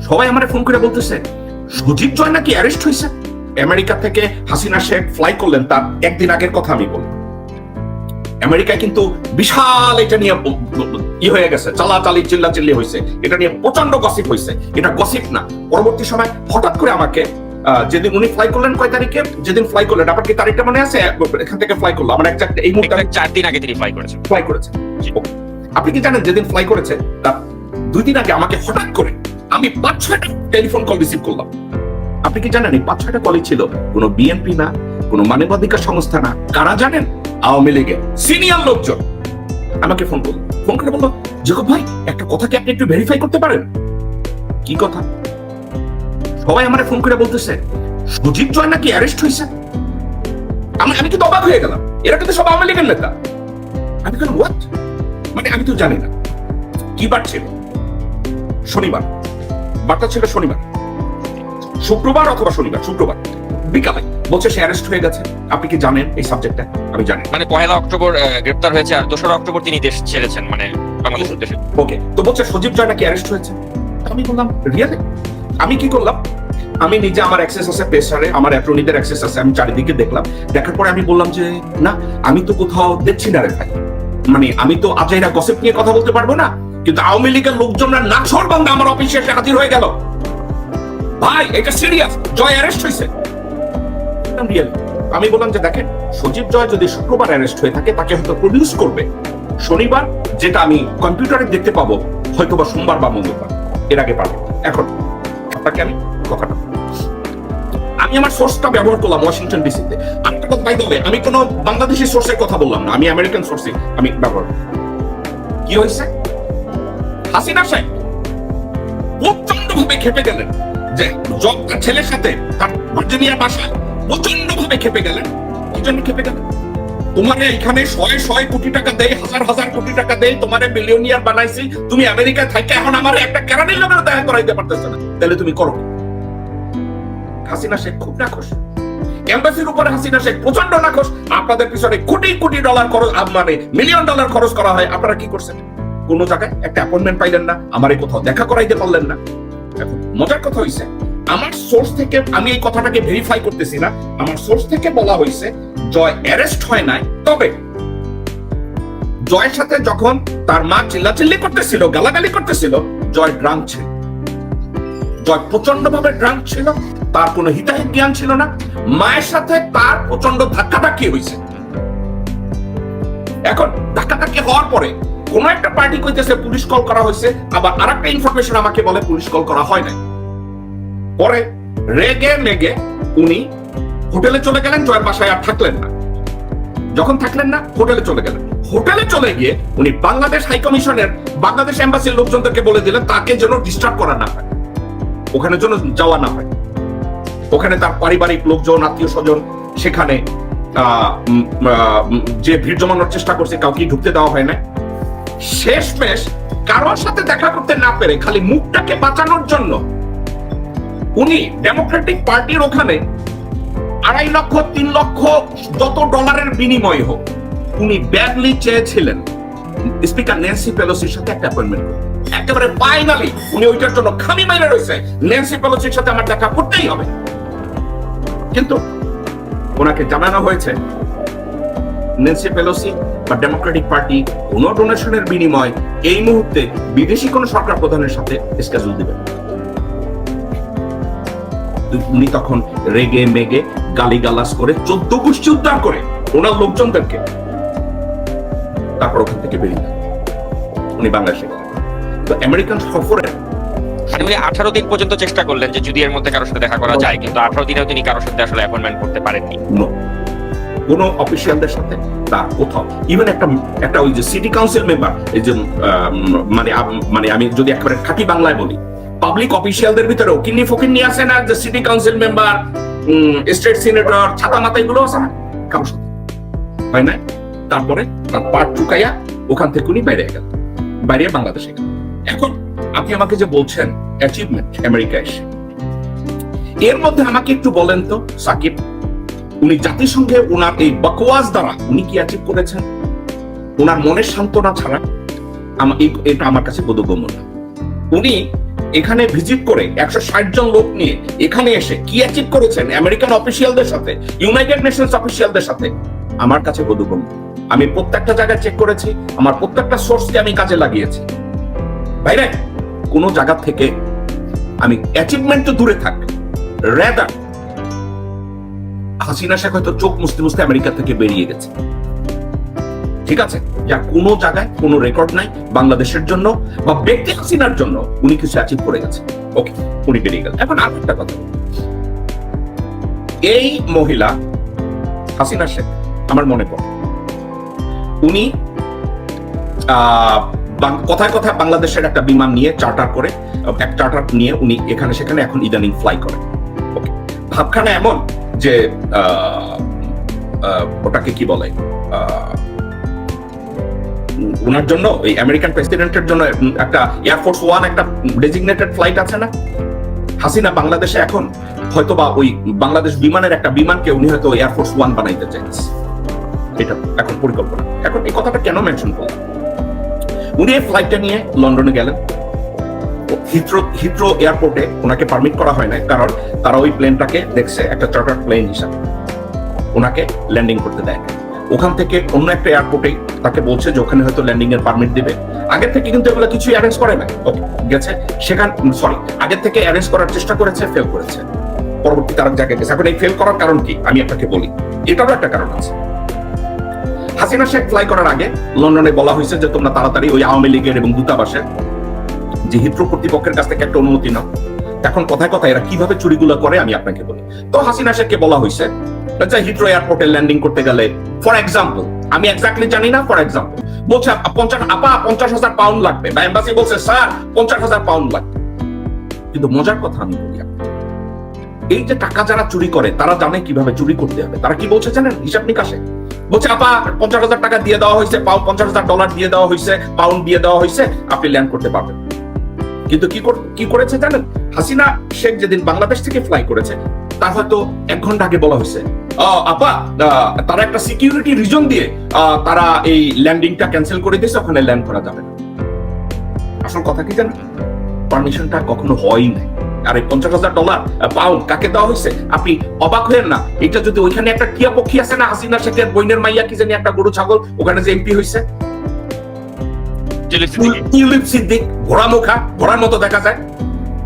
সবাই আমারে ফোন করে বলতেছে সজীব জয় নাকি অ্যারেস্ট হয়েছে। আমেরিকা থেকে হাসিনা শেখ ফ্লাই করলেন, তার একদিন আগের কথা আমি বলি। আমেরিকায় কিন্তু বিশাল এটা নিয়ে হয়ে গেছে, চালাচালি চিল্লাচিল্লি হয়েছে, এটা নিয়ে প্রচন্ড গসিপ হয়েছে। এটা গসিপ না, পরবর্তী সময় হঠাৎ করে আমাকে যেদিন উনি ফ্লাই করলেন, কয় তারিখে যেদিন ফ্লাই করলেন, আপনার কি তারিখটা মনে আছে? এখান থেকে ফ্লাই করলো আমার এক্সাক্ট এই মুহূর্তে 4 দিন আগে তিনি ফ্লাই করেছেন। আপনি কি জানেন যেদিন ফ্লাই করেছে তার 2 দিন আগে আমাকে হঠাৎ করে আমি 5-6টা টেলিফোন কল রিসিভ করলাম। আপনি কি জানেন এই 5-6টা কলই ছিল কোনো বিএনপি না, কোনো মানবাধিকার সংস্থা না, কারা জানেন? আওয়ামী লীগের সিনিয়র লোকজন আমাকে ফোন করলো, ফোন করে বললো জেকব ভাই একটা কথা কি আপনি একটু ভেরিফাই করতে পারেন? কি কথা? সবাই আমারে ফোন করে বলতেছে সজীব জয় নাকি অ্যারেস্ট হয়েছে। আমি কিন্তু অবাক হয়ে গেলাম, এরা কিন্তু সব আওয়ামী লীগের নেতা। আমি বললাম হোয়াট, মানে আমি তো জানি না। কি বার ছিল? শনিবার, বার্তা ছিল শনিবার, শুক্রবার অথবা শনিবার, শুক্রবার বিকালে বলছে সে অ্যারেস্ট হয়ে গেছে। আপনি কি জানেন এই সাবজেক্টটা? আমি জানি। মানে 1 অক্টোবর গ্রেফতার হয়েছে আর 2 অক্টোবর তিনি দেশ ছেড়েছেন, মানে বাংলাদেশের দেশে। ওকে, তো বলছে সজীব জয় নাকি অ্যারেস্ট হয়েছে। আমি বললাম রিয়েলি? আমি কি করলাম, আমি নিজে আমার অ্যাক্সেস আছে প্রেসারে, আমার অ্যাটর্নিদের অ্যাক্সেস আছে, আমি চারিদিকে দেখলাম। দেখার পরে আমি বললাম যে না, আমি তো কোথাও দেখছি না রে ভাই। মানে আমি তো আজাইরা গসিপ নিয়ে কথা বলতে পারবো না, কিন্তু আওয়ামী লীগের লোকজনরা নাছর বান্দা আমার অফিসে এসে হাজির হয়ে গেল। ভাই এটা সিরিয়াস, জয় অ্যারেস্ট হয়েছে। আমি বললাম যে দেখেন, সজীব জয় যদি শুক্রবার অ্যারেস্ট হয়ে থাকে তাকে হয়তো প্রডিউস করবে শনিবার, যেটা আমি কম্পিউটারে দেখতে পাবো হয়তো বা সোমবার বা মঙ্গলবার, এর আগে পাবো। এখন আপনাকে আমি কথাটা, আমি আমার সোর্সটা ব্যবহার করলাম ওয়াশিংটন ডিসিতে। আমি তো কথা বলে আমি কোনো বাংলাদেশি সোর্সের কথা বললাম না, আমি আমেরিকান সোর্সে আমি ব্যবহার। কি হয়েছে? হাসিনা শেখ প্রচন্ড ভাবে খেপে গেলেন, যে তার ছেলের সাথে তার ভার্জিনিয়ার বাসায় প্রচন্ড ভাবে খেপে গেলেন। কি জন্য খেপে গেলেন? তোমার এখানে 100 কোটি টাকা দেয়, হাজার কোটি টাকা দেয়, তোমার মিলিয়নিয়ার বানাইছি, তুমি আমেরিকায় থাকতে এখন আমার একটা কেরানির লোকের দেখা করাইতে পারতেছে না, তাহলে তুমি করো। হাসিনা শেখ খুব নাখোশ, এম্বাসির উপরে হাসিনা শেখ প্রচন্ড নাখোশ। আপনাদের পিছনে কোটি ডলার খরচ, মানে মিলিয়ন ডলার খরচ করা হয়, আপনারা কি করছেন? কোন জায়গায় একটা অ্যাপয়েন্টমেন্ট পাইলেন না, আমার এই কোথাও দেখা করাইতে পারলেন না। এখন মজার কথা হইছে, আমার সোর্স থেকে, আমি এই কথাটাকে ভেরিফাই করতেছি না, আমার সোর্স থেকে বলা হয়েছে জয় অ্যারেস্ট হয় নাই, তবে জয়ের সাথে যখন তার মা চিল্লাচিল্লি করতেছিল, গালাগালি করতেছিল, জয় ড্রাঙ্ক ছিল। জয় প্রচন্ড ভাবে ড্রাঙ্ক ছিল, তার কোনো হিতাহিত জ্ঞান ছিল না। মায়ের সাথে তার প্রচন্ড ধাক্কাধাক্কি হয়েছে। এখন ধাক্কাধাক্কি হওয়ার পরে কোন একটা পার্টি কইতেছে পুলিশ কল করা হয়েছে, আবার আরেকটা ইনফরমেশন আমাকে বলে পুলিশ কল করা হয় নাই। পরে রেগে মেগে উনি হোটেলে চলে গেলেন, জয়ের বাসায় আর থাকলেন না। যখন থাকলেন না, হোটেলে চলে গেলেন। হোটেলে চলে গিয়ে উনি বাংলাদেশ হাই কমিশনের, বাংলাদেশ এম্বাসির লোকজনদেরকে বলে দিলেন তাকে যেন ডিস্টার্ব করা না হয়, ওখানে যেন যাওয়া না হয়। ওখানে তার পারিবারিক লোকজন, আত্মীয় স্বজন, সেখানে যে ভিড় জমানোর চেষ্টা করছে কাউকে ঢুকতে দেওয়া হয় না। শেষমেশ কারোর সাথে দেখা করতে না পেরে খালি মুখটাকে বাঁচানোর জন্য উনি ডেমোক্রেটিক পার্টির ওখানে 2.5 লক্ষ 3 লক্ষ যত ডলারের বিনিময় হোক, উনি ব্যাডলি চেয়েছিলেন স্পিকার ন্যান্সি পেলোসির সাথে একটা অ্যাপয়েন্টমেন্ট করতে। একেবারে ফাইনালি উনি ওইটার জন্য খামি মাইরে রয়েছে, ন্যান্সি পেলোসির সাথে আমার দেখা করতেই হবে। কিন্তু ওনাকে জানানো হয়েছে ন্যান্সি পেলোসি বা ডেমোক্রেটিক পার্টি কোন ডোনেশনের বিনিময় এই মুহূর্তে বিদেশি কোন সরকার প্রধানের সাথে স্কেজুল দিবেন। উনি তখন রেগে মেগে গালিগালাজ করে 14 গোষ্ঠী উদ্ধার করে ওনার লোকজনদেরকে তারপর ওখান থেকে বেরিয়ে যান। উনি বাংলাদেশে তো আমেরিকান সফরে 18 দিন পর্যন্ত চেষ্টা করলেন যে যদি এর মধ্যে কারোর সাথে দেখা করা যায়, কিন্তু 18 দিনেও তিনি কারোর সাথে আসলে অ্যাপয়েন্টমেন্ট করতে পারেননি। কোন অফিসিয়ালদের সাথে তার কোথাও, ইভেন একটা ওই যে সিটি কাউন্সিল মেম্বার, এই যে মানে আমি যদি একেবারে খাঁটি বাংলায় বলি, পাবলিক অফিসিয়ালদের ভিতরেও কিন্নি ফকিন্নি আছে না, যে city council member, state senator, ছাতা মাথা, এগুলো আছে না, কারোর সাথে হয় না। তারপরে তার পার্ট চুকাইয়া ওখান থেকে উনি বাইরে গেল, বাইরে বাংলাদেশে গেল। এখন আপনি আমাকে যে বলছেন অ্যাচিভমেন্ট আমেরিকা এসে, এর মধ্যে আমাকে একটু বলেন তো সাকিব, উনি জাতিসংঘে ওনার এই বকওয়াজ দ্বারা উনি কি অ্যাচিভ করেছেন? ওনার মনের সান্ত্বনা ছাড়া এটা আমার কাছে বোধগম্য না। উনি এখানে ভিজিট করে 160 জন লোক নিয়ে এখানে এসে কি অ্যাচিভ করেছেন আমেরিকান অফিসিয়ালদের সাথে, ইউনাইটেড নেশনস অফিসিয়ালদের সাথে, আমার কাছে বোধগম্য। আমি প্রত্যেকটা জায়গায় চেক করেছি, আমার প্রত্যেকটা সোর্সকে আমি কাজে লাগিয়েছি। বাইরে কোনো জায়গা থেকে আমি অ্যাচিভমেন্ট তো দূরে থাক, রেদার হাসিনা শেখ হয়তো চোখ মুছতে মুছতে আমেরিকা থেকে বেরিয়ে গেছে, ঠিক আছে, যা কোনো জায়গায় কোনো রেকর্ড নাই বাংলাদেশের জন্য বা ব্যক্তি হাসিনার জন্য উনি কিছু অ্যাচিভ করে গেছে। ওকে, উনি বেরিয়ে গেল। এখন আর একটা কথা, এই মহিলা হাসিনা শেখ আমার মনে পড়ে উনি কথায় কথায় বাংলাদেশের একটা বিমান নিয়ে চার্টার করে, এক চার্টার নিয়ে উনি এখানে সেখানে এখন ইদানিং ফ্লাই করে। ওকে, ভাবখানা এমন যে ওটাকে কি বলে, ওনার জন্য এই আমেরিকান প্রেসিডেন্টের জন্য একটা এয়ারফোর্স ওয়ান একটা ডেজিগনেটেড ফ্লাইট আছে না, হাসিনা বাংলাদেশে এখন হয়তো বা ওই বাংলাদেশ বিমানের একটা বিমানকে উনি হয়তো এয়ারফোর্স ওয়ান বানাইতে চাইছে, এটা এখন পরিকল্পনা। এখন এই কথাটা কেন মেনশন করলাম, উনি এই ফ্লাইটটা নিয়ে লন্ডনে গেলেন, হিথ্রো এয়ারপোর্টে ওনাকে পারমিট করা হয় না, কারণ তারা ওই প্লেনটাকে দেখছে একটা চার্টার প্লেন হিসাবে, ওনাকে ল্যান্ডিং করতে দেয় না। ওখান থেকে অন্য একটা এয়ারপোর্টে তাকে বলছে যে ওখানে হয়তো ল্যান্ডিং এর পারমিট দিবে। আগের থেকে কিন্তু এগুলো কিছু অ্যারেঞ্জ করে না, গেছে সেখান আগের থেকে অ্যারেঞ্জ করার চেষ্টা করেছে, ফেল করেছে, পরবর্তীতে আরেক জায়গায় গেছে। এখন এই ফেল করার কারণ কি আমি আপনাকে বলি, এটারও একটা কারণ আছে। হাসিনা শেখ ফ্লাই করার আগে লন্ডনে বলা হয়েছে যে তোমরা তাড়াতাড়ি ওই আওয়ামী লীগের এবং দূতাবাসের যে হিথ্রো কর্তৃপক্ষের কাছ থেকে একটা অনুমতি নাও। এখন কথায় কথায় এরা কিভাবে চুরিগুলো করে আমি আপনাকে বলি। তো হাসিনা শেখকে বলা হয়েছে যে হিথ্রো এয়ারপোর্টে ল্যান্ডিং করতে গেলে, ফর এক্সাম্পল, আমি এক্স্যাক্টলি জানি না, ফর এক্সাম্পল বলছে 50,000 পাউন্ড লাগবে, বা এম্বাসি বলছে স্যার 50,000 পাউন্ড লাগবে। কিন্তু মজার কথা আমি বলি, এই যে টাকা যারা চুরি করে তারা জানে কিভাবে চুরি করতে হবে। তারা কি বলছে জানেন, হিসাব নিকাশে বলছে 50,000 টাকা দিয়ে দেওয়া হয়েছে, $50,000 দিয়ে দেওয়া হয়েছে, পাউন্ড দিয়ে দেওয়া হয়েছে, আপনি ল্যান্ড করতে পারবেন। কিন্তু কি করেছে জানেন, হাসিনা শেখ যেদিন বাংলাদেশ থেকে ফ্লাই করেছে তার হয়তো 1 ঘন্টা আগে বলা হয়েছে তারা একটা সিকিউরিটি রিজন দিয়ে তারা এই ল্যান্ডিংটা ক্যান্সেল করে দিয়েছে, ওখানে ল্যান্ড করা যাবে না। আসল কথা কি জানেন, পারমিশনটা কখনো হয়ই নাই। আর এই $50,000 পাউন্ড কাকে দেওয়া হয়েছে আপনি অবাক হয়েন না। এটা যদি ওইখানে একটা টিয়া পক্ষী আছে না, হাসিনা শেখের বইনের মাইয়া কি জানি একটা গরু ছাগল, ওখানে যে এমপি হয়েছে টিউলিপ সিদ্দিক, ঘোড়া মুখা, ঘোড়ার মতো দেখা যায়,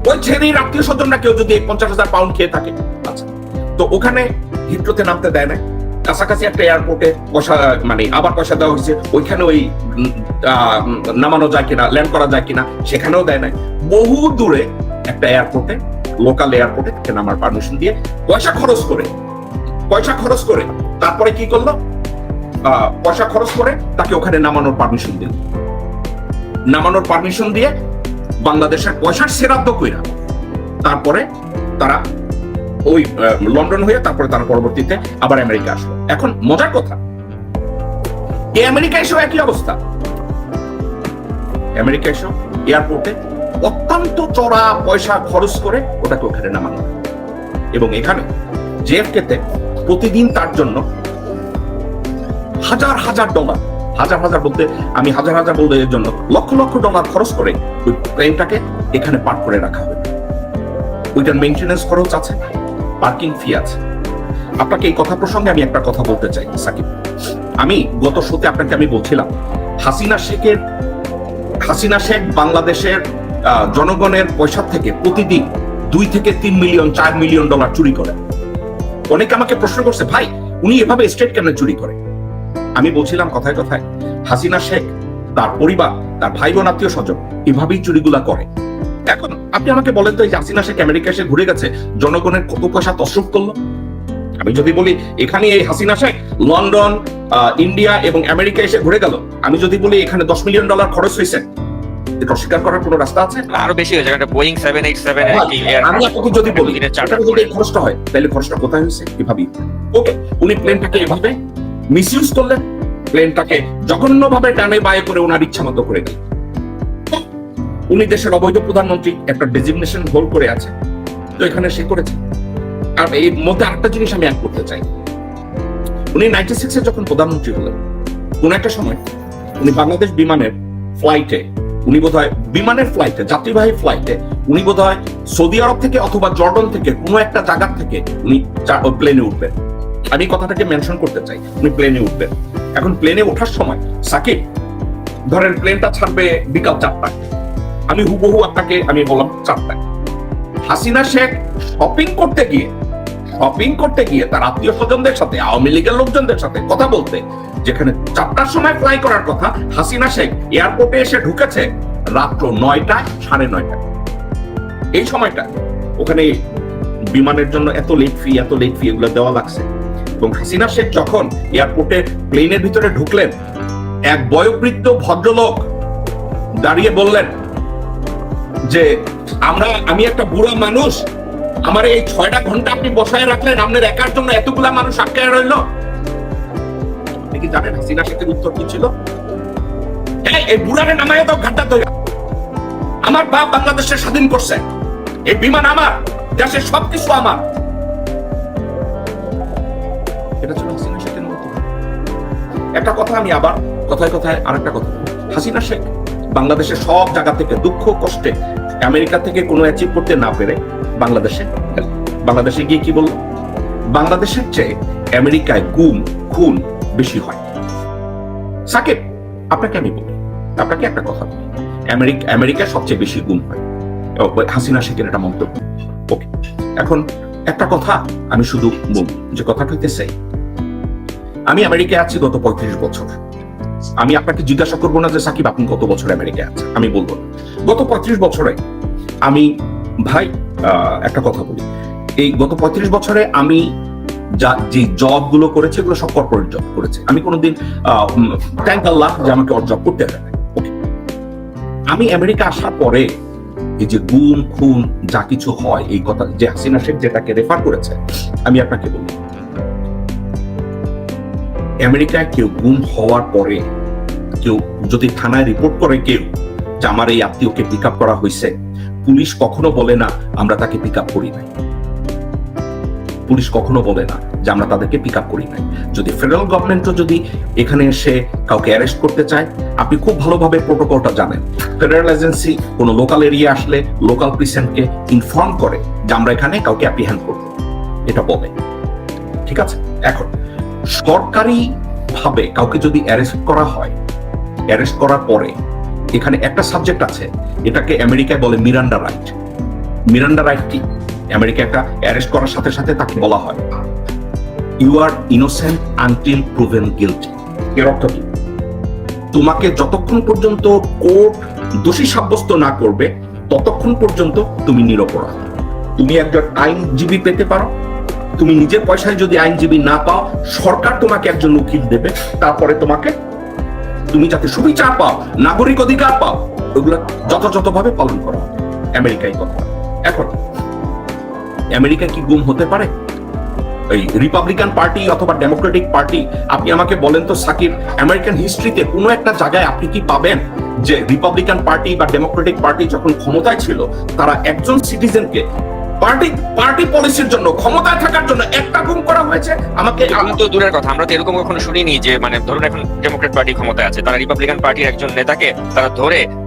ওই ছেলের আত্মীয় স্বজনরা কেউ যদি 50,000 পাউন্ড খেয়ে থাকে, আচ্ছা, তো ওখানে হিথ্রোতে নামতে দেয় না। কাছাকাছি একটা এয়ারপোর্টে আবার পয়সা দেওয়া হয়েছে, ওইখানে ওই নামানো যায় কিনা, ল্যান্ড করা যায় কিনা সেখানেও দেয় না। বহু দূরে একটা এয়ারপোর্টে, লোকাল এয়ারপোর্টে তাকে নামার পারমিশন দিয়ে পয়সা খরচ করে তারপরে কি করলো, পয়সা খরচ করে তাকে ওখানে নামানোর পারমিশন দিল। নামানোর পারমিশন দিয়ে বাংলাদেশের পয়সার সেরাদ্দ কইরা তারপরে তারা ওই লন্ডন হয়ে তারপরে তারা পরবর্তীতে আবার আমেরিকা আসলো। এখন মজার কথা, এই আমেরিকা এসেও একই অবস্থা। আমেরিকা এসেও এয়ারপোর্টে অত্যন্ত চড়া পয়সা খরচ করে ওটাকে ওখানে নামানো, এবং এখানে জেএফকে তে প্রতিদিন তার জন্য হাজার বলতে আমি হাজার বলতে এর জন্য লক্ষ ডলার খরচ করে ওই প্লেনটাকে এখানে পার্ক করে রাখা হবে। ওইটার মেইনটেনেন্স খরচ আছে, পার্কিং ফি আছে। আপনাকে এই কথা প্রসঙ্গে আমি একটা কথা বলতে চাই সাকিব, আমি গত শোতে আপনাকে আমি বলছিলাম হাসিনা শেখ বাংলাদেশের জনগণের পয়সা থেকে প্রতিদিন 2 থেকে 3 মিলিয়ন 4 মিলিয়ন ডলার চুরি করে। অনেকে আমাকে প্রশ্ন করছে, ভাই উনি এভাবে স্টেট কেন চুরি করে? আমি বলছিলাম কথায় কথায়, হাসিনা শেখ, তার পরিবার, তার ভাই বোন, আত্মীয় স্বজন এভাবেই চুরিগুলা করে। এখন আপনি আমাকে বলেন তো, এই হাসিনা শেখ আমেরিকা এসে ঘুরে গেছে, জনগণের কত পয়সা তসরুপ করলো? আমি যদি বলি এখানে এই হাসিনা শেখ লন্ডন, ইন্ডিয়া এবং আমেরিকা এসে ঘুরে গেল, আমি যদি বলি এখানে $10 মিলিয়ন খরচ হয়েছে, এটা অস্বীকার করার কোনো রাস্তা আছে? আরো বেশি হয়েছে, একটা বোয়িং 787 আমি আপনাকে যদি বলি যদি খরচটা হয়, তাহলে খরচটা কোথায় হয়েছে এভাবেই। ওকে, উনি প্লেনটাকে এভাবে মিসইউজ করলেন, প্লেনটাকে জঘন্যভাবে টানে বায়ে করে ওনার ইচ্ছা মতো করে দিলেন। উনি দেশের অবৈধ প্রধানমন্ত্রী, একটা ডেজিগনেশন হোল্ড করে আছে, তো এখানে সে করেছে। আর এই মধ্যে আরেকটা জিনিস আমি অ্যাড করতে চাই, উনি 96-এ যখন প্রধানমন্ত্রী হলেন, কোন একটা সময় উনি বাংলাদেশ বিমানের ফ্লাইটে উনি বোধহয় বিমানের ফ্লাইটে, যাত্রীবাহী ফ্লাইটে উনি বোধহয় সৌদি আরব থেকে অথবা জর্ডন থেকে কোনো একটা জায়গা থেকে উনি প্লেনে উঠবেন। আমি কথাটাকে মেনশন করতে চাই, উনি প্লেনে উঠবেন। এখন প্লেনে ওঠার সময় সাকিব ধরেন প্লেনটা ছাড়বে বিকাল 4টায়, আমি হুবহু আপনাকে আমি বললাম 4টায়। হাসিনা শেখ শপিং করতে গিয়ে তার আত্মীয় স্বজনদের সাথে, আওয়ামী লীগের লোকজনদের সাথে কথা বলতে, যেখানে 4টার সময় ফ্লাই করার কথা, হাসিনা শেখ এয়ারপোর্টে এসে ঢুকেছে রাত্র 9টায়, 9:30। এই সময়টা ওখানে বিমানের জন্য এত লেট ফি এগুলো দেওয়া লাগছে। এবং হাসিনা শেখ যখন এয়ারপোর্টে প্লেনের ভিতরে ঢুকলেন, এক বয়োবৃদ্ধ ভদ্রলোক দাঁড়িয়ে বললেন যে আমি একটা বুড়া মানুষ, আমার এই 6টা ঘন্টা আপনি বসায় রাখলেন, আপনার একার জন্য এতগুলা মানুষ আটকায় রইল। আপনি কি জানেন হাসিনা শেখের উত্তর কি ছিল? হ্যাঁ, এই বুড়ারে নামায় দাও ঘাটটা ধরে, আমার বাপ বাংলাদেশের স্বাধীন করছে, এই বিমান আমার, দেশের সবকিছু আমার। এটা ছিল হাসিনা শেখের মন্তব্য। একটা কথা আমি আবার কথায় আরেকটা কথা, হাসিনা শেখ বাংলাদেশের সব জায়গা থেকে দুঃখ কষ্টে আমেরিকা থেকে কোনো অ্যাচিভ করতে না পেরে বাংলাদেশে গিয়ে কি বলল? বাংলাদেশের চেয়ে আমেরিকায় গুম খুন বেশি হয়। সাকিব, আপনাকে আমি বলি, আপনাকে একটা কথা বলি, আমেরিকায় সবচেয়ে বেশি গুম হয়। হাসিনা শেখের এটা মন্তব্য। ওকে, এখন একটা কথা আমি শুধু বলবো, যে কথাটা হইতেছে, আমি আমেরিকায় আছি গত 35 বছর। আমি আপনাকে জিজ্ঞাসা করবো না যে সাকিব আপনি কত বছর আমেরিকায় আছেন, আমি বলবো গত 35 বছরে আমি, ভাই একটা কথা বলি, এই গত 35 বছরে আমি যে জব গুলো করেছি এগুলো সব কর্পোরেট জব করেছি। আমি কোনোদিন থ্যাংক আল্লাহ যে আমাকে ওর জব করতে হয়। আমি আমেরিকা আসার পরে এই যে গুম খুন যা কিছু হয়, এই কথা যে হাসিনা শেখ যেটাকে রেফার করেছে, আমি আপনাকে বলি, আমেরিকায় কেউ গুম হওয়ার পরে কেউ যদি থানায় রিপোর্ট করে কেউ যে আমার এই আত্মীয়কে পিক আপ করা হয়েছে, পুলিশ কখনো বলে না আমরা তাকে পিক আপ করি নাই। পুলিশ কখনো বলে না যে আমরা তাদেরকে পিক আপ করি নাই। যদি ফেডারেল গভর্নমেন্টও যদি এখানে এসে কাউকে অ্যারেস্ট করতে চায়, আপনি খুব ভালোভাবে প্রোটোকলটা জানেন। ফেডারেল এজেন্সি কোনো লোকাল এরিয়া আসলে লোকাল প্রিসেন্টকে ইনফর্ম করে যে আমরা এখানে কাউকে অ্যাপ্রিহেন্ড করব, এটা বলে। ঠিক আছে, এখন সরকারি ভাবে কাউকে যদি অ্যারেস্ট করা হয়, অ্যারেস্ট করার পরে এখানে একটা সাবজেক্ট আছে, এটাকে আমেরিকায় বলে মিরান্ডা রাইট। মিরান্ডা রাইট কি? আমেরিকা একটা অ্যারেস্ট করার সাথে সাথে তাকে বলা হয় you are innocent until proven guilty. এর অর্থ কি? তোমাকে যতক্ষণ পর্যন্ত কোর্ট দোষী সাব্যস্ত না করবে ততক্ষণ পর্যন্ত তুমি নিরপরাধ। তুমি একজন আইনজীবী পেতে পারো, তুমি নিজের পয়সায় যদি আইনজীবী না পাও, সরকার তোমাকে একজন উকিল দেবে, তারপরে তুমি যাতে সুবিচার পাও, নাগরিক অধিকার পাও, ওগুলো যথাযথভাবে পালন করা হবে। আমেরিকায় কথা। এখন আমেরিকায় কি গুম হতে পারে? এই রিপাবলিকান পার্টি অথবা ডেমোক্রেটিক পার্টি, আপনি আমাকে বলেন তো সাকিব, আমেরিকান হিস্ট্রিতে কোনো একটা জায়গায় আপনি কি পাবেন যে রিপাবলিকান পার্টি বা ডেমোক্রেটিক পার্টি যখন ক্ষমতায় ছিল, তারা একজন সিটিজেনকে পার্টি পলিসির জন্য, ক্ষমতায় থাকার জন্য একটা গুম করা হয়েছে? আমাকে তো দূরের কথা, আমরা তো এরকম কখনো শুনিনি যে, মানে ধরুন এখন ডেমোক্রেট পার্টি ক্ষমতায় আছে, তারা রিপাবলিকান পার্টির একজন নেতাকে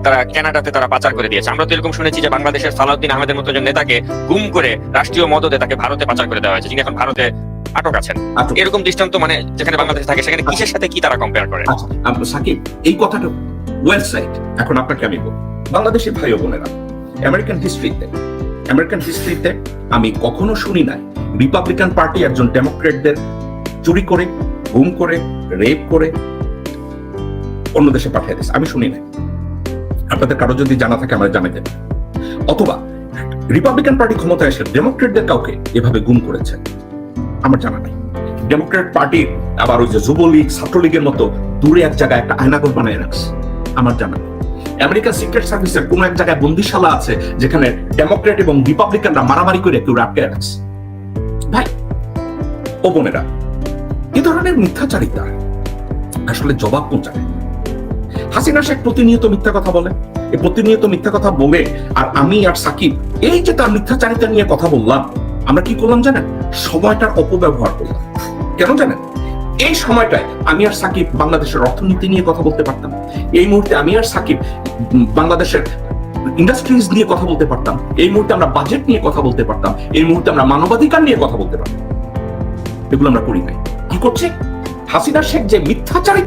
তারা কানাডাতে তারা পাচার করে দিয়েছে। আমরা তো এরকম শুনেছি যে বাংলাদেশের সালাউদ্দিন আহমেদের মতো একজন নেতাকে গুম করে রাষ্ট্রীয় মদদে তাকে ভারতে পাচার করে দেওয়া হয়েছে, যিনি এখন ভারতে আটক আছেন। এরকম দৃষ্টান্ত মানে যেখানে বাংলাদেশে থাকে, সেখানে কিসের সাথে কি তারা কম্পেয়ার করে? সাকিব, এই কথাটা ওয়েবসাইট, এখন আপনাকে আমি বলবো, বাংলাদেশের ভাই ও বোনেরা, আমেরিকান হিস্ট্রিতে আমি কখনো শুনি নাই রিপাবলিকান পার্টি একজন ডেমোক্রেটদের চুরি করে, গুম করে, রেপ করে অন্য দেশে পাঠিয়ে দিয়েছে। আমি শুনি নাই। আপনাদের কারো যদি জানা থাকে আমরা জানাই দেব। অথবা রিপাবলিকান পার্টি ক্ষমতায় এসে ডেমোক্রেটদের কাউকে এভাবে গুম করেছে, আমার জানা নাই। ডেমোক্রেট পার্টির আবার ওই যে যুবলীগ, ছাত্রলীগের মতো দূরে এক জায়গায় একটা আয়নাঘর বানায় রাখছে, আমার জানা নেই। আমেরিকান সিক্রেট সার্ভিসের কোন এক জায়গায় বন্দিশালা আছে যেখানে ডেমোক্রেট এবং রিপাবলিকানরা মারামারি করে কেউ আটকে রাখছে। ভাই ও বোনেরা, এ ধরনের মিথ্যাচারিতা আসলে জবাব কোন জায়গায়? হাসিনা শেখ প্রতিনিয়ত মিথ্যা কথা বলে, এই প্রতিনিয়ত মিথ্যা কথা বলে, আর আমি আর সাকিব এই যে তার মিথ্যাচারিতা নিয়ে কথা বললাম, আমরা কি করলাম জানেন? সময়টার অপব্যবহার করলাম। কেন জানেন? এই সময়টায় আমি আর সাকিব বাংলাদেশের অর্থনীতি নিয়ে কথা বলতে পারতাম। এই মুহূর্তে আমি আর সাকিব বাংলাদেশের ইন্ডাস্ট্রিজ নিয়ে কথা বলতে পারতাম। এই মুহূর্তে আমরা বাজেট নিয়ে কথা বলতে পারতাম। এই মুহূর্তে আমরা মানবাধিকার নিয়ে কথা বলতে পারতাম। এগুলো আমরা করি নাই। কি করছে হাসিনা শেখ? যে মিথ্যাচারিত